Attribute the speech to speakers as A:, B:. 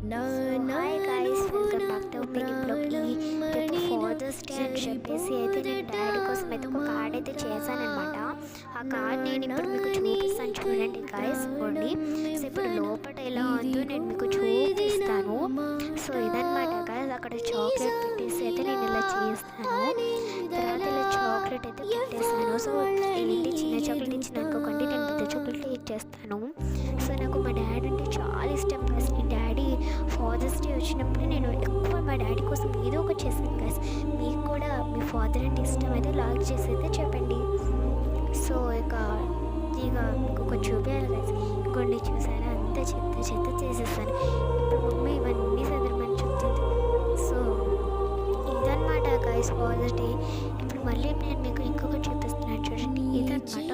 A: Hi guys, welcome back to mini బ్లాగ్కి. రేపు father's day అని చెప్పేసి అయితే నేను డాడీ కోసం అయితే ఒక కార్డ్ అయితే చేశానమాట. ఆ కార్డ్ నేను ఇప్పుడు మీకు చూపిస్తాను, చూడండి గాయ్స్. ఇవ్వండి. సో ఇప్పుడు లోపల ఎలా ఉందో నేను మీకు చూపిస్తాను. సో ఇదనమాట గాయ్స్, అక్కడ చాక్లెట్ పెట్టేసి అయితే నేను ఇలా చేస్తాను. తర్వాత ఇలా చాక్లెట్ అయితే పెట్టేస్తాను. సో ఏంటి చిన్న చాక్లెట్ ఇచ్చిన అనుకోకండి, నేను పెద్ద చాక్లెట్ ఇచ్చేస్తాను. సో నాకు మా డాడీ అంటే చాలా ఇష్టం గాయ్స్. మీ డాడీ ఫాదర్స్ డే వచ్చినప్పుడు నేను ఎక్కువ మా డాడీ కోసం ఏదో ఒకటి చేశాను గాయ్స్. మీకు కూడా మీ ఫాదర్ అంటే ఇష్టం అయితే లాగ్ చేసి అయితే చెప్పండి. సో ఇక మీకు కొంచెం చూపించాలి గాయ్స్. ఇంకొన్ని చూసారా, అంత చెత్త చేసేస్తాను. ఇప్పుడు మమ్మీ ఇవన్నీ చదవమని చెప్తుంది. సో ఇదనమాట గాయ్స్ ఫాదర్స్ డే. ఇప్పుడు మళ్ళీ నేను మీకు ఇంకొకటి చూపిస్తున్నాను, చూడండి. ఇదనమాట